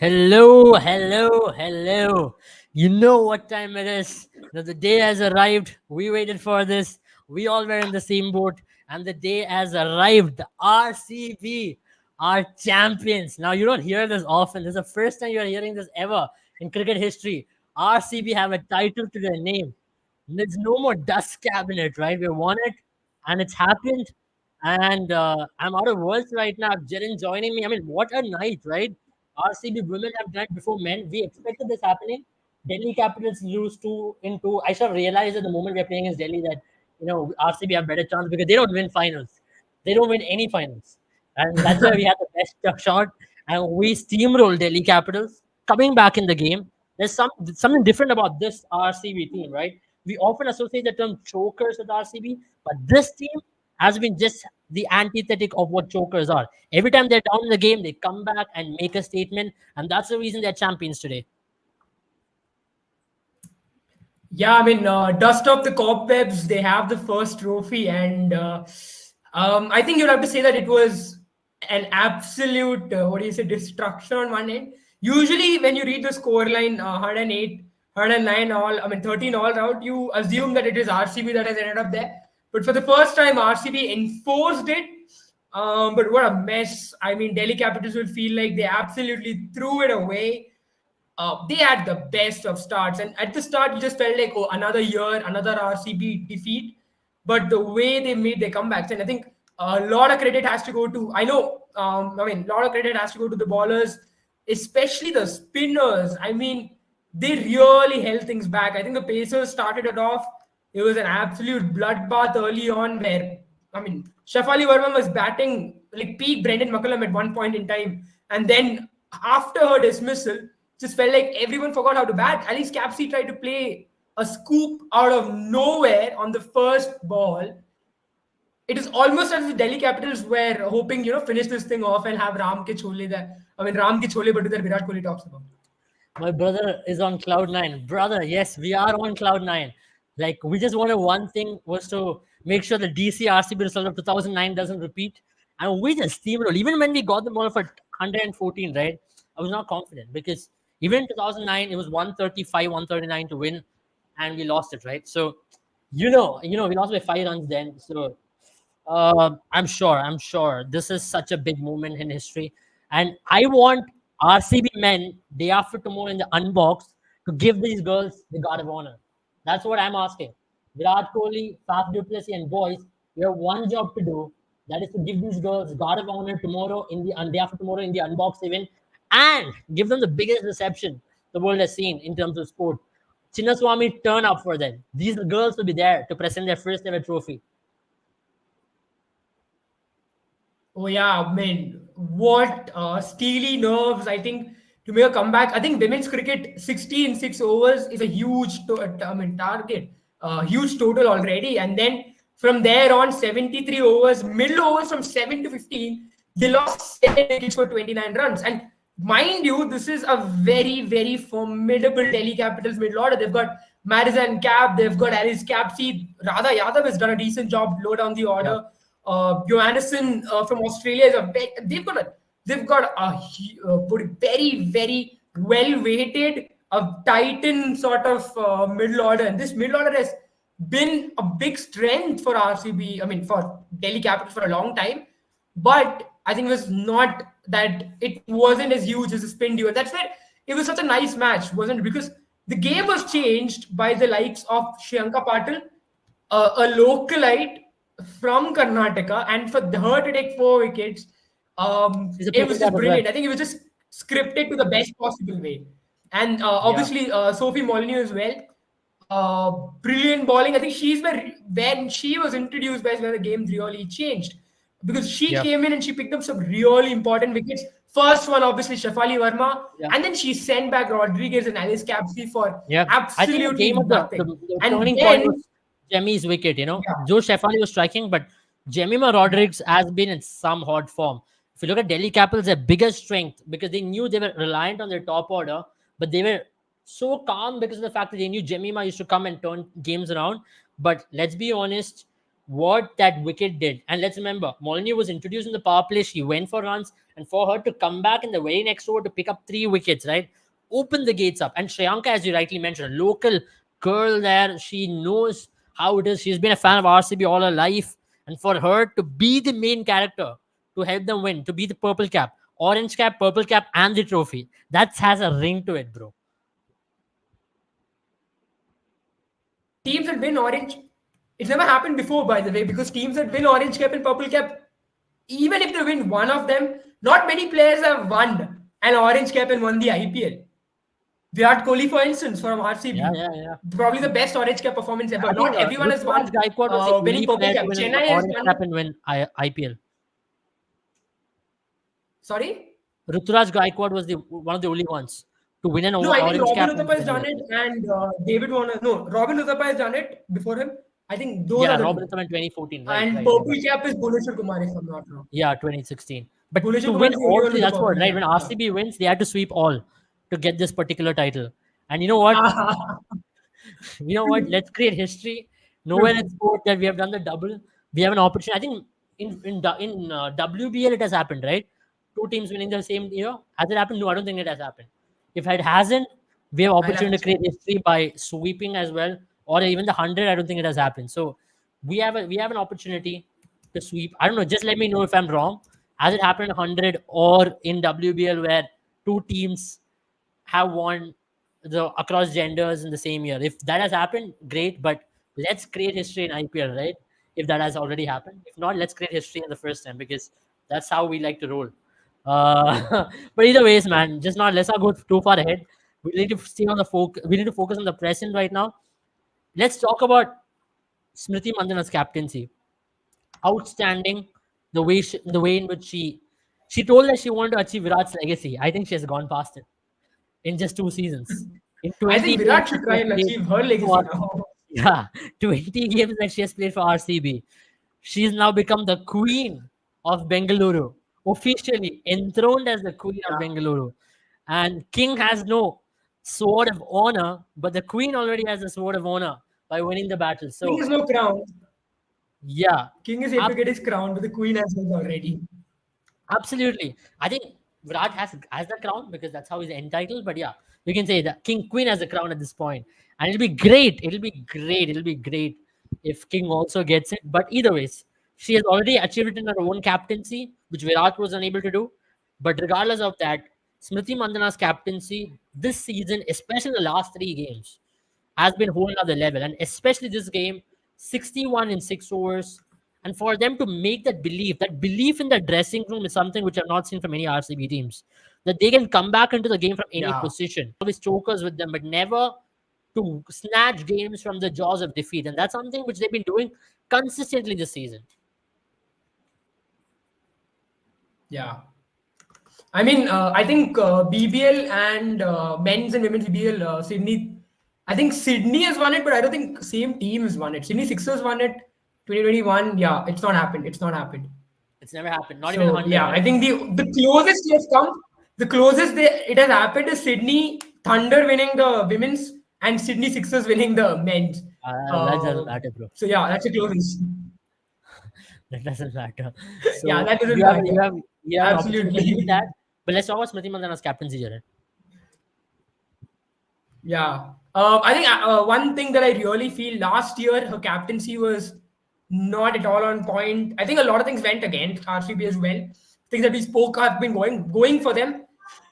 Hello, hello, hello. You know what time it is. Now, the day has arrived. We waited for this. We all were in the same boat, and the day has arrived. The RCB are champions. Now, you don't hear this often. This is the first time you're hearing this ever in cricket history. RCB have a title to their name. There's no more dust cabinet, right? We won it, and it's happened. And I'm out of words right now. Jaren joining me. I mean, what a night, right? RCB women have done it before men. We expected this happening. Delhi Capitals lose 2-2. I should have realized at the moment we are playing against Delhi that RCB have better chance because they don't win finals. They don't win any finals, and that's why we had the best shot. And we steamrolled Delhi Capitals coming back in the game. There's something different about this RCB team, right? We often associate the term chokers with RCB, but this team has been just the antithetic of what chokers are. Every time they're down in the game, they come back and make a statement, and that's the reason they're champions today. Yeah, I mean, dust off the cobwebs. They have the first trophy, and I think you'll have to say that it was an absolute what do you say destruction on one end. Usually, when you read the scoreline, 108, 109 all, I mean 13 all round, you assume that it is RCB that has ended up there. But for the first time, RCB enforced it. But what a mess! I mean, Delhi Capitals will feel like they absolutely threw it away. They had the best of starts. And at the start, you just felt like, oh, another year, another RCB defeat. But the way they made their comebacks, and I think a lot of credit has to go to, a lot of credit has to go to the ballers, especially the spinners. I mean, they really held things back. I think the Pacers started it off. It was an absolute bloodbath early on where, Shafali Verma was batting like peak Brendan McCullum at one point in time. And then after her dismissal, just felt like everyone forgot how to bat. At least Capsy tried to play a scoop out of nowhere on the first ball. It is almost as if Delhi Capitals were hoping, finish this thing off and have Ram ke chole there. I mean, Ram ke chole badu that Virat Kohli talks about. My brother is on cloud nine. Brother, yes, we are on cloud nine. Like, we just wanted one thing was to make sure the DC RCB result of 2009 doesn't repeat. And we just steamrolled. Even when we got the ball for 114, right? I was not confident because even in 2009, it was 135, 139 to win, and we lost it, right? So, we lost by 5 runs then. So, I'm sure this is such a big moment in history, and I want RCB men day after tomorrow in the unbox to give these girls the guard of honor. That's what I'm asking. Virat Kohli, Faf du Plessis, and boys, you have one job to do. That is to give these girls guard of honor tomorrow in the day after tomorrow in the unbox event, and give them the biggest reception the world has seen in terms of sport. Chinnaswamy turn up for them. These girls will be there to present their first ever trophy. Oh yeah, man, what steely nerves! I think to make a comeback. I think women's cricket 60 in 6 overs is a huge, target, huge total already. And then from there on, 73 overs, middle overs from 7 to 15, they lost 7 wickets for 29 runs. And mind you, this is a very, very formidable Delhi Capitals middle order. They've got Madison Cap, they've got Alice Capsey, Radha Yadav has done a decent job low down the Yeah. order. Johannesson from Australia is they've got a very very well weighted a titan sort of middle order, and this middle order has been a big strength for RCB. I mean, for Delhi Capitals for a long time, but I think it was not that it wasn't as huge as the spin duo. That's where it was such a nice match, wasn't it? Because the game was changed by the likes of Shriyanka Patil, a localite from Karnataka, and for her to take 4 wickets, She's a it pretty was just guard as well. brilliant. I think it was just scripted to the best possible way. And Yeah. obviously, Sophie Molyneux as well. Brilliant bowling. I think she's where when she was introduced, where the game really changed because she Yeah. came in and she picked up some really important wickets. First one, obviously, Shafali Verma, Yeah. and then she sent back Rodriguez and Alice Capsey for Yeah. I think the absolutely game of the, nothing. the And turning point then, was Jemmy's wicket. yeah, Joe Shefali was striking, but Jemima yeah. Rodriguez has been in some hot form. If you look at Delhi Capitals, their biggest strength because they knew they were reliant on their top order, but they were so calm because of the fact that they knew Jemima used to come and turn games around. But let's be honest, what that wicket did. And let's remember, Molyneux was introduced in the power play. She went for runs, and for her to come back in the very next over to pick up 3 wickets, right? Open the gates up. And Shriyanka, as you rightly mentioned, a local girl there, she knows how it is. She's been a fan of RCB all her life. And for her to be the main character, to help them win, to be the purple cap, orange cap, purple cap, and the trophy, that has a ring to it, bro. Teams that win orange, it's never happened before, by the way, because teams that win orange cap and purple cap, even if they win one of them, not many players have won an orange cap and won the IPL. Virat Kohli, for instance, from RCB, probably the best orange cap performance ever. Not everyone has won winning purple cap. Chennai has won cap and win IPL. Sorry? Ruturaj Gaikwad was one of the only ones to win an orange cap. No, I think cap. Robin Uthappa has done it, and David Warner. No, Robin Uthappa has done it before him. I think those are Robin Uthappa in 2014. Right, and purple cap is Bhuvneshwar Kumar, if I'm not wrong. Yeah, 2016. But to win all three, that's what, right? When RCB wins, they had to sweep all to get this particular title. And you know what? Let's create history. Nowhere in sport that we have done the double. We have an opportunity. I think in WBL it has happened, right? 2 teams winning the same year. Has it happened? No, I don't think it has happened. If it hasn't, we have opportunity to create history by sweeping as well, or even the 100. I don't think it has happened. So we have an opportunity to sweep. I don't know. Just let me know if I'm wrong. Has it happened 100 or in WBL where 2 teams have won across genders in the same year? If that has happened, great. But let's create history in IPL, right? If that has already happened. If not, let's create history in the first time, because that's how we like to roll. But either ways, man, let's not go too far ahead. We need to stay on the focus. We need to focus on the present right now. Let's talk about Smriti Mandhana's captaincy. Outstanding, the way in which she told us she wanted to achieve Virat's legacy. I think she has gone past it in just 2 seasons. I think Virat should try and achieve her legacy now. Yeah, 20 games that she has played for RCB. She's now become the queen of Bengaluru, officially enthroned as the queen of Bengaluru. And King has no sword of honor, but the queen already has a sword of honor by winning the battle. So King has no crown. Yeah. King is able to get his crown, but the queen has it already. Absolutely. I think Virat has the crown because that's how he's entitled. But yeah, you can say that Queen has the crown at this point. And it'll be great. It'll be great if King also gets it. But either ways, she has already achieved it in her own captaincy, which Virat was unable to do. But regardless of that, Smriti Mandhana's captaincy this season, especially the last 3 games, has been whole another level. And especially this game, 61 in 6 overs. And for them to make that belief in the dressing room is something which I've not seen from any RCB teams. That they can come back into the game from any position. Always chokers with them, but never to snatch games from the jaws of defeat. And that's something which they've been doing consistently this season. Yeah. I mean, I think BBL and men's and women's BBL, Sydney, I think Sydney has won it, but I don't think same team has won it. Sydney Sixers won it 2021. Yeah, it's not happened. It's never happened. Not even 100. Yeah, I think the closest it has come, it has happened is Sydney Thunder winning the women's and Sydney Sixers winning the men's. That doesn't matter, bro. So yeah, that's the closest. That doesn't matter. So yeah, that doesn't matter. You have absolutely that. But let's talk about Smriti Mandhana's captaincy, Jared. Yeah. I think one thing that I really feel last year, her captaincy was not at all on point. I think a lot of things went against RCB as well. Things that we spoke have been going for them.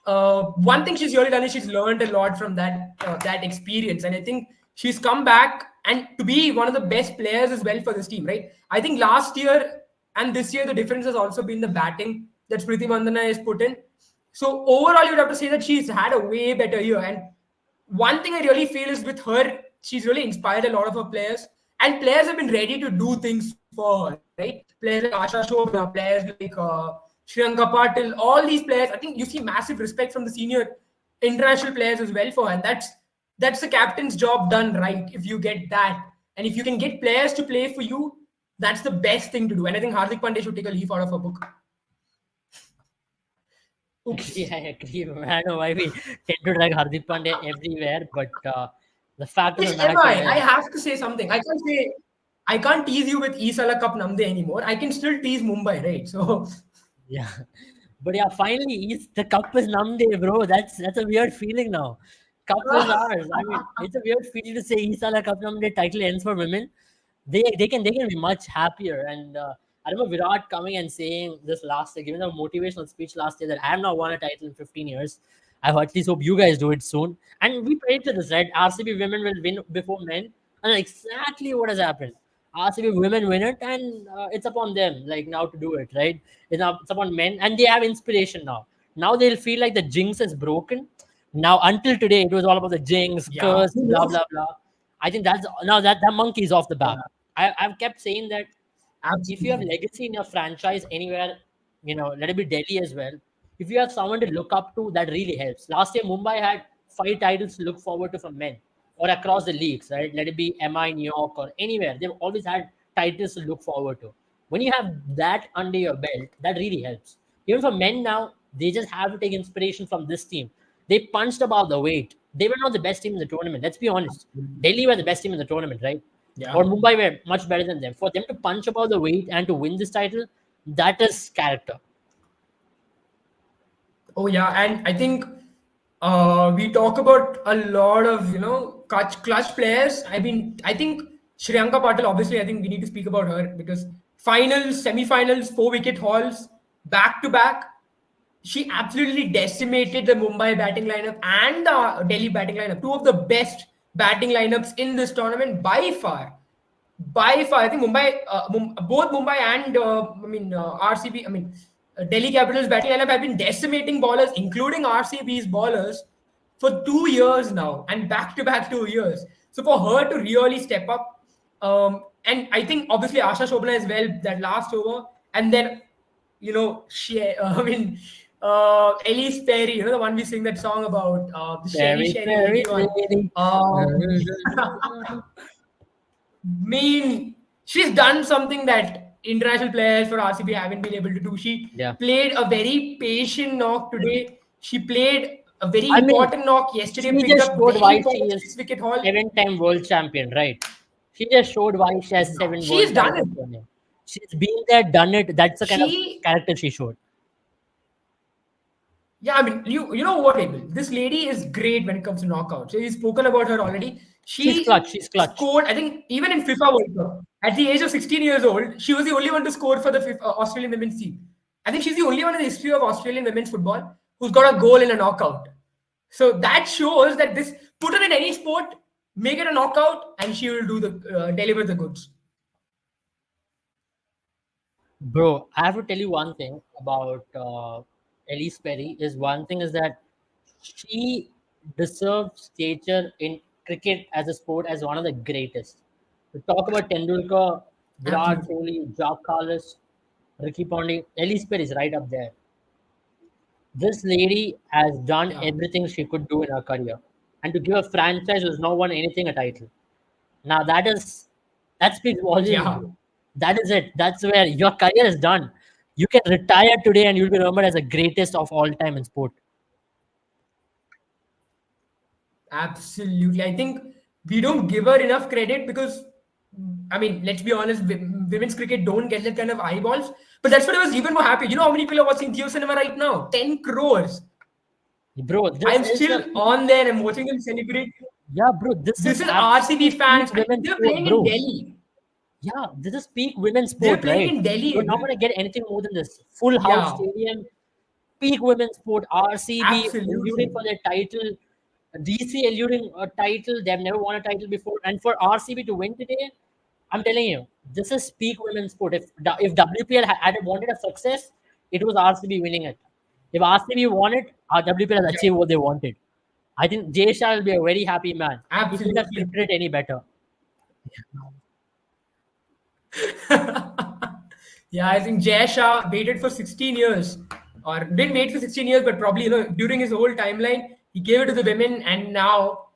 One thing she's really done is she's learned a lot from that experience. And I think she's come back and to be one of the best players as well for this team, right? I think last year and this year, the difference has also been the batting that Smriti Mandhana has put in. So overall, you'd have to say that she's had a way better year. And one thing I really feel is with her, she's really inspired a lot of her players. And players have been ready to do things for her, right? Players like Asha Shobna, players like Shriyanka Patil, all these players, I think you see massive respect from the senior international players as well for her. And that's the captain's job done right, if you get that. And if you can get players to play for you, that's the best thing to do. And I think Hardik Pandya should take a leaf out of her book. Oops. Yeah, I agree. I know why we tend to drag Hardik Pandya everywhere, but the fact of the matter I have to say something. I can't say I can't tease you with Isala Cup Namde anymore. I can still tease Mumbai, right? So Yeah. But yeah, finally, the cup is Namde, bro. That's a weird feeling now. Cup is ours. I mean, it's a weird feeling to say Isala Cup Namde title ends for women. They can be much happier. And I remember Virat coming and saying this last year, giving a motivational speech last year that I have not won a title in 15 years. I at least hope you guys do it soon. And we predicted this, right? RCB women will win before men, and exactly what has happened. RCB women win it, and it's upon them, like now to do it, right? It's upon men, and they have inspiration now. Now they'll feel like the jinx is broken. Now, until today, it was all about the jinx, yeah, curse, who blah knows? blah blah. I think that's now that monkey is off the Yeah, back. I've kept saying that if you have absolutely. legacy in your franchise anywhere, let it be Delhi as well. If you have someone to look up to, that really helps. Last year, Mumbai had 5 titles to look forward to from men or across the leagues, right? Let it be MI, New York, or anywhere. They've always had titles to look forward to. When you have that under your belt, that really helps. Even for men now, they just have to take inspiration from this team. They punched above the weight. They were not the best team in the tournament. Let's be honest. Delhi were the best team in the tournament, right? Yeah. Or Mumbai were much better than them. For them to punch above the weight and to win this title, that is character. Oh yeah, and I think we talk about a lot of clutch players. I think Shriyanka Patil. Obviously, I think we need to speak about her because finals, semi-finals, 4 wicket hauls, back to back. She absolutely decimated the Mumbai batting lineup and the Delhi batting lineup. Two of the best batting lineups in this tournament by far. By far, I think both Mumbai and RCB, Delhi Capitals batting lineup have been decimating bowlers, including RCB's bowlers, for 2 years now, and back to back 2 years. So for her to really step up, and I think obviously Asha Shobana as well, that last over, and then Elise Perry, the one we sing that song about, the Sherry Very, Sherry very, Lady one. very. Mean, she's done something that international players for RCB haven't been able to do. She Yeah. played a very patient knock today. She played a very I mean, important knock yesterday, she picked just up showed very why she important is 6 wicket haul. 7-time world champion, right? She just showed why she has Yeah, 7 world she's done it. titles on her. She's been there, done it. That's the kind of She character she showed. Yeah, I mean, you know what, Abel? This lady is great when it comes to knockouts. So we've spoken about her already. She's clutch. She She's clutch. scored, I think, even in FIFA World Cup, at the age of 16 years old, she was the only one to score for the Australian women's team. I think she's the only one in the history of Australian women's football who's got a goal in a knockout. So that shows that this put her in any sport, make it a knockout, and she will do the deliver the goods. Bro, I have to tell you one thing about Elise Perry. Is one thing is that she deserves stature in cricket as a sport as one of the greatest. To talk about Tendulkar, Virat Absolutely. Kohli, Jack Carlos, Ricky Ponting, Elise Perry is right up there. This lady has done Yeah. everything she could do in her career, and to give a franchise who's not won anything a title. Now that speaks volumes, Yeah. bro. That is it. That's where your career is done. You can retire today and you'll be remembered as the greatest of all time in sport. Absolutely. I think we don't give her enough credit because, I mean, let's be honest, women's cricket don't get that kind of eyeballs. But that's what I was even more happy. You know how many people are watching Geo Cinema right now? 10 crores. Bro, I this am is still the on there and watching them celebrate. yeah, bro. This This is is RCB absolute peak fans. women's They're sport, playing in bro. Delhi. Yeah, this is peak women's They're sport, playing right? in Delhi. You're not gonna get anything more than this. Full house Yeah, stadium, peak women's sport. RCB alluding absolutely. for their title. DC alluding a title. They've never won a title before. And for RCB to win today, I'm telling you, this is peak women's sport. If WPL had wanted a success, it was RCB winning it. If RCB won it, our WPL has Yeah, achieved what they wanted. I think Jay Shah will be a very happy man. He couldn't have absolutely. scripted it any better. Yeah, I think Jay Shah waited for 16 years, or didn't wait for 16 years, but probably during his whole timeline, he gave it to the women, and now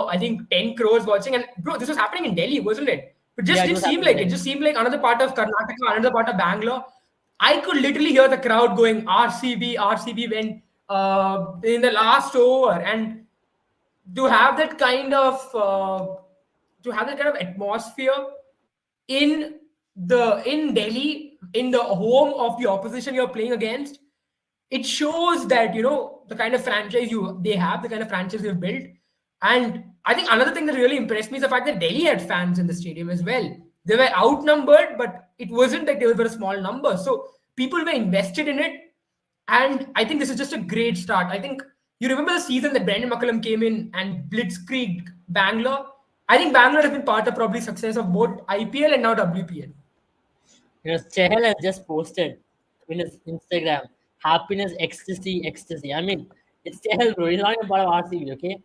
I think 10 crores watching. And bro, this was happening in Delhi, wasn't it? But just Yeah, it didn't was seem happening like it. then. Just seemed like another part of Karnataka, another part of Bangalore. I could literally hear the crowd going RCB, RCB when in the last over, and to have that kind of to have that kind of atmosphere. in in Delhi, in the home of the opposition you're playing against, it shows that the kind of franchise they have, the kind of franchise they've built. And I think another thing that really impressed me is the fact that Delhi had fans in the stadium as well. They were outnumbered, but it wasn't like they were a small number. So people were invested in it, and I think this is just a great start. I think you remember the season that Brendan McCullum came in and blitzkrieged Bangalore. I think Bangalore has been part of probably success of both IPL and now WPL. Chehel has just posted in his Instagram, happiness, ecstasy, ecstasy. I mean, it's Chehel, bro. He's not even part of RCB, okay?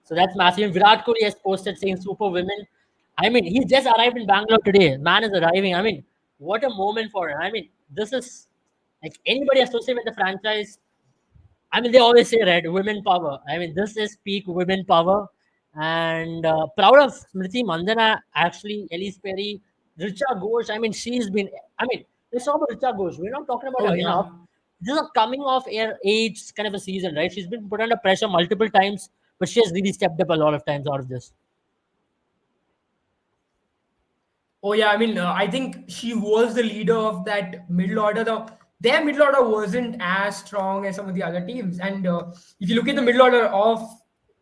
So that's massive. Virat Kohli has posted saying super women. I mean, he's just arrived in Bangalore today. Man is arriving. I mean, what a moment for him. I mean, this is like anybody associated with the franchise. I mean, they always say, right, women power. I mean, this is peak women power. And proud of Smriti Mandana, actually, Elise Perry, Richa Ghosh. I mean, she's been, I mean, let's talk about Richa Ghosh. We're not talking about Oh her yeah. enough. This is a coming of age kind of a season, right? She's been put under pressure multiple times, but she has really stepped up a lot of times out of this. Oh yeah, I mean, I think she was the leader of that middle order. Their middle order wasn't as strong as some of the other teams. And if you look at the middle order of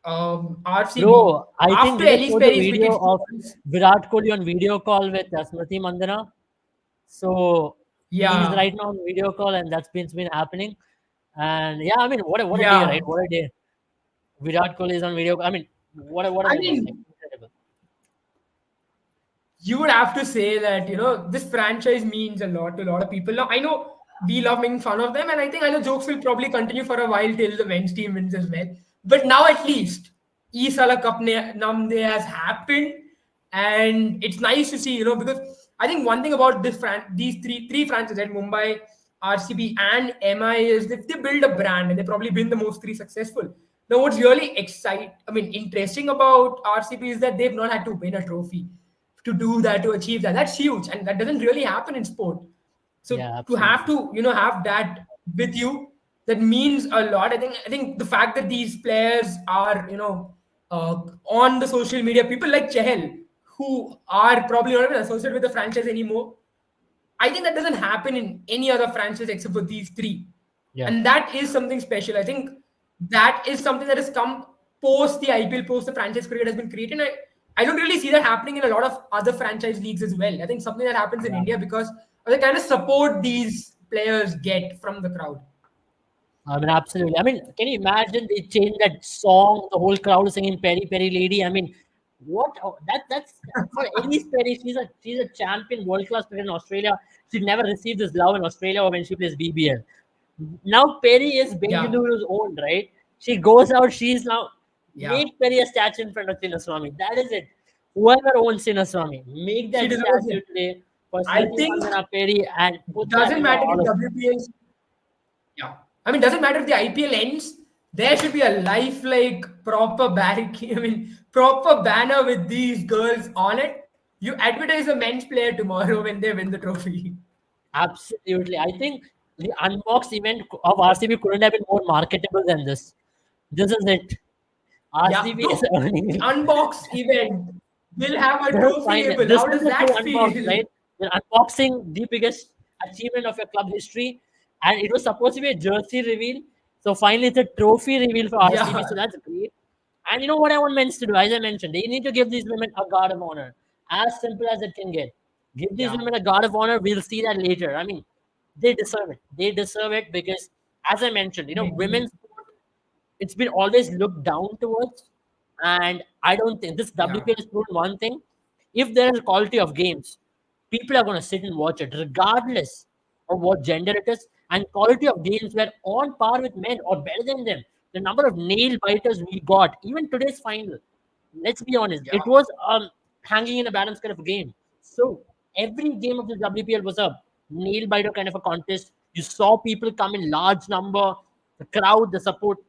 RCB, Bro, I think after we just Elise showed the Perry's wicket video of falls, Virat Kohli on video call with Smriti Mandana. So he's yeah, right now on video call, and that's been happening. And yeah, I mean, what a day, yeah. right? What a day. Virat Kohli is on video. I mean, what a I moment! Like, mean, incredible. you would have to say that this franchise means a lot to a lot of people. Now I know we love making fun of them, and I know jokes will probably continue for a while till the men's team wins as well. But now at least Isala Cup Namde has happened, and it's nice to see because I think one thing about these three franchises at Mumbai, RCB, and MI is that they build a brand and they've probably been the most three successful. Now, what's really interesting about RCB is that they've not had to win a trophy to do that, to achieve that. That's huge, and that doesn't really happen in sport. So Yeah, to have absolutely. to have that with you, that means a lot. I think the fact that these players are on the social media, people like Chehel, who are probably not even associated with the franchise anymore. I think that doesn't happen in any other franchise except for these three. Yeah, And that is something special. I think that is something that has come post the IPL, post the franchise cricket has been created. I don't really see that happening in a lot of other franchise leagues as well. I think something that happens in yeah. India because of the kind of support these players get from the crowd. I mean, absolutely. I mean, can you imagine they changed that song? The whole crowd is singing "Peri Peri Lady." I mean, what? Oh, that's for Elise Perry. She's a champion, world class player in Australia. She never received this love in Australia or when she plays BBL. Now Perry is Yeah, Bengaluru's own, right? She goes out. She's now yeah. make Perry a statue in front of Chinnaswamy. That is it. Whoever owns Chinnaswamy, make She that deserves it. statue today for I Smriti think Mandana Perry and put that doesn't in the matter Hall if of WPL. Yeah. I mean, doesn't matter if the IPL ends. There should be a lifelike proper barricade. I mean, proper banner with these girls on it. You advertise a men's player tomorrow when they win the trophy. Absolutely. I think the unboxed event of RCB couldn't have been more marketable than this. This is it. Yeah, RCB is bro. The earning. unbox event will have a trophy Fine. label. This How is does the true that unbox, feel? right? You're unboxing the biggest achievement of your club history. And it was supposed to be a jersey reveal. So finally, it's a trophy reveal for RCB. Yeah, So that's great. And you know what I want men to do? As I mentioned, they need to give these women a guard of honor. As simple as it can get. Give these yeah, women a guard of honor. We'll see that later. I mean, they deserve it. They deserve it because, as I mentioned, they do. women's sport, it's been always looked down towards. And I don't think this Yeah, WPL has proven one thing. If there is quality of games, people are going to sit and watch it, regardless of what gender it is. And quality of games were on par with men or better than them. The number of nail biters we got, even today's final, let's be honest, yeah. it was hanging in a balance kind of a game. So every game of the WPL was a nail biter kind of a contest. You saw people come in large number, the crowd, the support.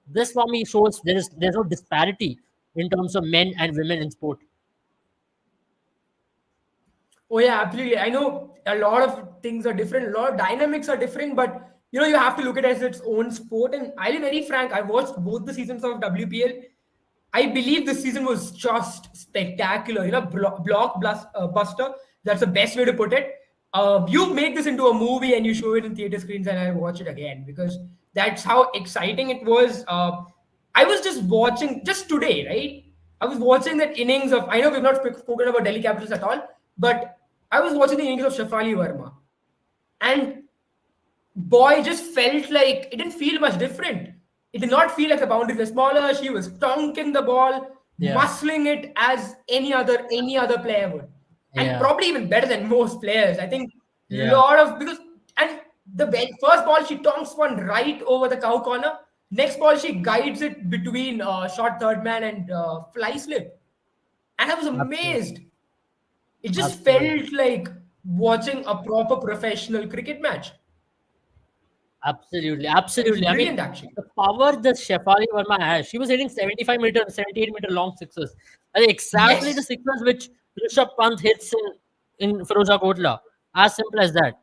This for me shows there's no disparity in terms of men and women in sport. Oh yeah, absolutely. I know a lot of things are different, a lot of dynamics are different, but you have to look at it as its own sport. And I'll be very frank, I watched both the seasons of WPL. I believe this season was just spectacular, buster. That's the best way to put it. You make this into a movie and you show it in theater screens, and I watch it again because that's how exciting it was. I was just watching just today, right? I was watching that innings of. I know we've not spoken about Delhi Capitals at all, but I was watching the innings of Shafali Verma, and boy, just felt like it didn't feel much different. It did not feel like the boundaries were smaller. She was tonking the ball, Yeah. muscling it as any other player would, and Yeah. probably even better than most players. I think Yeah. lot of because and first ball she tonks one right over the cow corner. Next ball she guides it between short third man and fly slip, and I was Absolutely. amazed. It just Absolutely. felt like watching a proper professional cricket match. Absolutely. It was Absolutely. I mean, brilliant, actually. the power that Shefali Verma has, she was hitting 75-meter, 78-meter long sixes. I think exactly the Yes. sixes which Rishabh Pant hits in Firoza Kotla. As simple as that.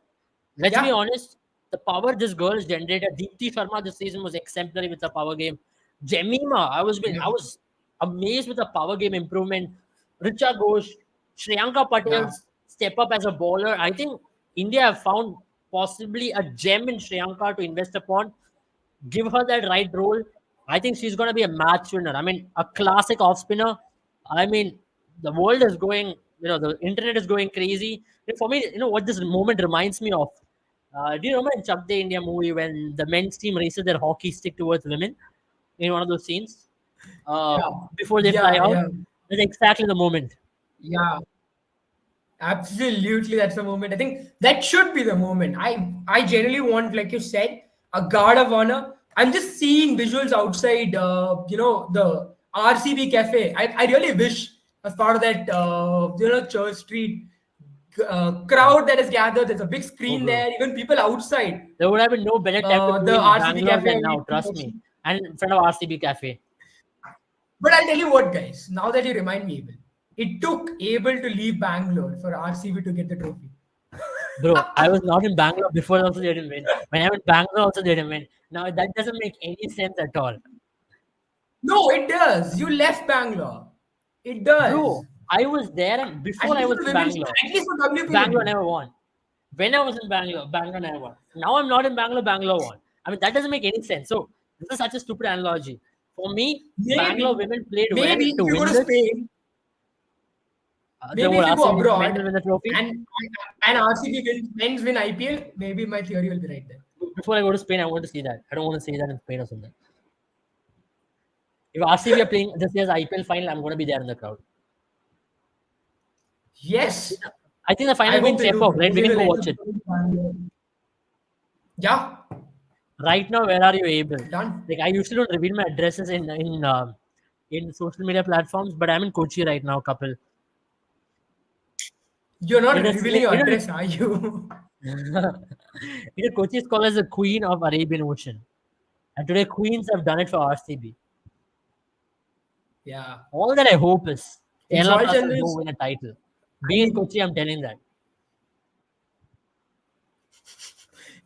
Let's be Yeah. honest, the power this girl has generated. Deepti Sharma this season was exemplary with the power game. Jemima, Yeah. I was amazed with the power game improvement. Richa Ghosh, Shriyanka Yeah. Patel's step up as a bowler. I think India have found possibly a gem in Shriyanka to invest upon. Give her that right role. I think she's going to be a match winner. I mean, a classic off spinner. I mean, the world is going, the internet is going crazy. And for me, what this moment reminds me of? Do you remember in Chak De India movie when the men's team races their hockey stick towards women in one of those scenes uh, Yeah. before they fly Yeah. out? Yeah. That's exactly the moment. Yeah. Absolutely, that's the moment. I think that should be the moment. I generally want, like you said, a guard of honor. I'm just seeing visuals outside, the RCB cafe. I really wish as part of that, Church Street Yeah. crowd that is gathered. There's a big Oh, screen bro. there. Even people outside There would have been no better time to do the in RCB Bangalore cafe. than now, trust me. And in front of RCB Cafe. But I'll tell you what, guys. Now that you remind me, Abel, it took Abel to leave Bangalore for RCB to get the trophy. Bro, I was not in Bangalore before also they didn't win. When I went Bangalore also they didn't win. Now that doesn't make any sense at all. No, it does. You left Bangalore. It does. Bro, I was there and At before I least was for the in women's, Bangalore, at least for WP Bangalore women. never won. When I was in Bangalore, Bangalore never won. Now I'm not in Bangalore, Bangalore won. I mean that doesn't make any sense. So this is such a stupid analogy. For me, Bangalore Maybe, women played well maybe to if you go win to this. Spain, They maybe would if you ask go me men abroad will win the trophy. and RCB men's win IPL, maybe my theory will be right there. Before I go to Spain, I want to see that. I don't want to see that in Spain or something. If RCB are playing this year's IPL final, I'm going to be there in the crowd. Yes, I think the I final hope means they do, Chekhov, bro. right? We They can will go end watch up it. going to Bangalore. Yeah, Right now, where are you able? done. Like I usually don't reveal my addresses in social media platforms, but I'm in Kochi right now, couple. You're not It is revealing your you know address, are you? Kochi is called as the Queen of Arabian Ocean, and today Queens have done it for RCB. Yeah. All that I hope is It's Kerala all Blasters go channels. win a title. I Being in mean, Kochi, I'm telling that.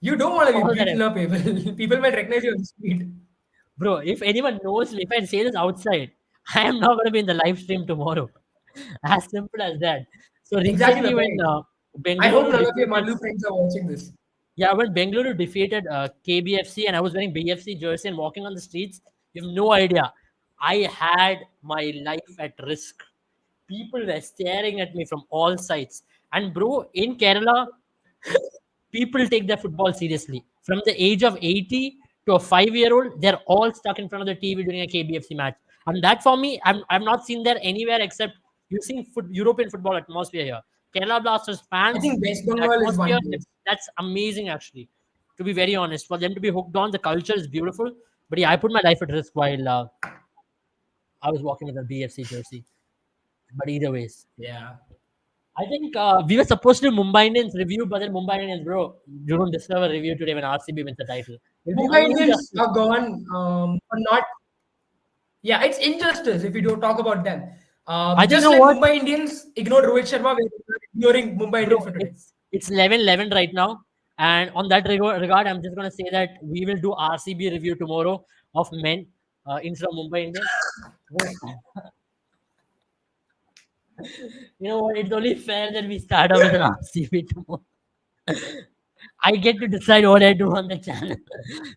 you don't want to be All that I, beaten up, Abel. People might recognize you on the street. bro. If anyone knows me, if I say this outside, I am not going to be in the live stream tomorrow. As simple as that. So Exactly recently, the when point. I hope Bengaluru none of your defeated, Mandu friends are watching this. yeah, when Bengaluru defeated KBFC, and I was wearing BFC jersey and walking on the streets, you have no idea. I had my life at risk. People were staring at me from all sides. And bro, in Kerala, people take their football seriously. From the age of 80 to a 5 year old, they're all stuck in front of the TV during a KBFC match. And that for me, I'm not seen there anywhere except you've seen European football atmosphere here. Kerala Blasters I fans, think West the Bengal is atmosphere, one place. that's amazing actually. To be very honest, for them to be hooked on, the culture is beautiful. But yeah, I put my life at risk while I was walking with a BFC jersey. But either ways, Yeah. I think we were supposed to do Mumbai Indians review, but then Mumbai Indians, bro, you don't deserve a review today when RCB wins the title. It'll be Mumbai Indians injustice. are gone for not. Yeah, it's injustice if we don't talk about them. I think you Just know like what, Mumbai Indians ignored Rohit Sharma, we're ignoring Mumbai bro, Indians for today. it's 11-11 right now. And on that regard, I'm just going to say that we will do RCB review tomorrow of men instead of Mumbai Indians. You know what? It's only fair that we start off with an RCB tomorrow. I get to decide what I do on the channel.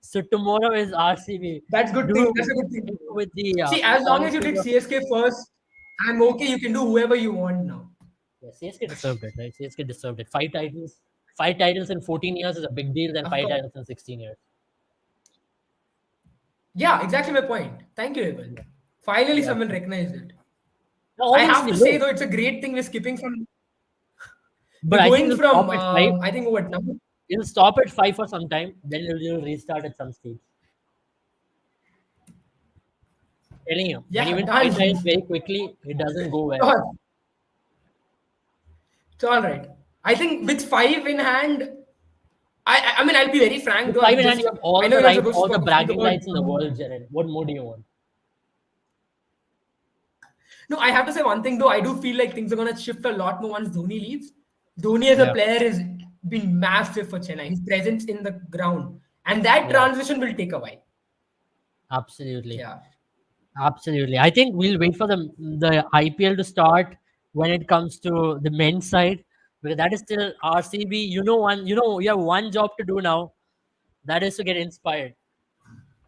So tomorrow is RCB. That's good thing. That's a good thing. With the See, as long as you performances did of CSK first, I'm okay. You can do whoever you want now. yeah, CSK deserved it, right? CSK deserved it. Five titles in 14 years is a big deal than Of five course. titles in 16 years. Yeah, exactly my point. Thank you, Evan. Yeah, Finally, yeah. someone recognized it. No, I have obviously, to say look, though, it's a great thing we're skipping from. but We're I think going it'll stop from at five. I think what number? It'll stop at five for some time, then it'll restart at some stage. Telling you, when you Yeah, win done. five titles very quickly, it doesn't go well. Sure. It's all right. I think with five in hand, I mean I'll be very frank With though. five I'm in hand, you just have I all know the you're right, supposed all the to speak bragging about. rights in the world, Jared. What more do you want? No, I have to say one thing though. I do feel like things are gonna shift a lot more once Dhoni leaves. Dhoni as a Yeah, player has been massive for Chennai. His presence in the ground, and that yeah, transition will take a while. absolutely. Yeah. Absolutely. I think we'll wait for the IPL to start when it comes to the men's side because that is still RCB. You have one job to do now. That is to get inspired.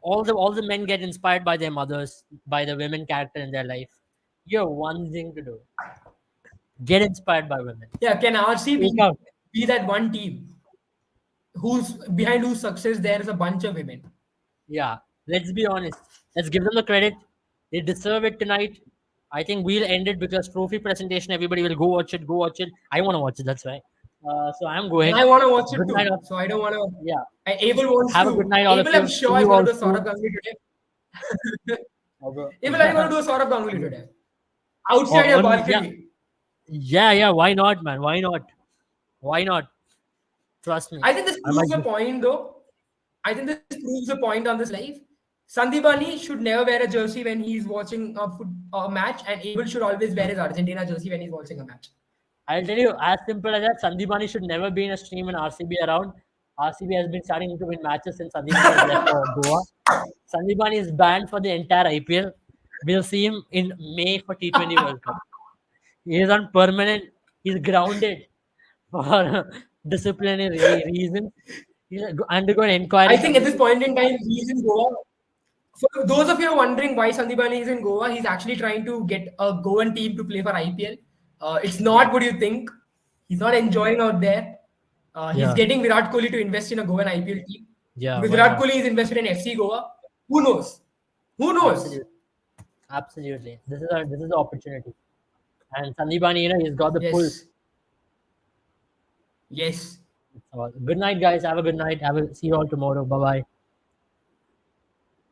All the men get inspired by their mothers, by the women character in their life. You have one thing to do. Get inspired by women. Yeah, can Speak RCB out. be that one team whose behind whose success there is a bunch of women? Yeah. Let's be honest. Let's give them the credit. They deserve it tonight. I think we'll end it because trophy presentation. Everybody will go watch it. Go watch it. I want to watch it. That's why. So I'm And going. I want to watch it Good night. too. So I don't want to. Yeah. Abel wants Have a good to. night, all of Abel, I'm you. See sure is you going all to do a Saurabh soon. Ganguly today. Okay. Abel, are you going to do a Saurabh Ganguly today? Outside your Yeah, balcony. yeah. Why not, man? Why not? Why not? Trust me. I think this I might proves a just point though. I think this proves a point on this live. Sandipani should never wear a jersey when he's watching a match, and Abel should always wear his Argentina jersey when he's watching a match. I'll tell you, as simple as that, Sandipani should never be in a stream in RCB around. RCB has been starting to win matches since Sandipani has left for Goa. Sandipani is banned for the entire IPL. We'll see him in May for T20 World Cup. He is on permanent. He's grounded for disciplinary reasons. He's undergoing I inquiry think from at the. this point in time, he's in Goa. For those of you who are wondering why Sandipani is in Goa, he's actually trying to get a Goan team to play for IPL. It's Yeah, not what you think. He's not enjoying out there. He's yeah, getting Virat Kohli to invest in a Goan IPL team yeah. because Why Virat not? Kohli is invested in FC Goa. Who knows? Who knows? Absolutely, absolutely. This is the opportunity. And Sandipani, he's got the pull. Yes. Yes. Good night, guys. Have a good night. See you all tomorrow. Bye bye.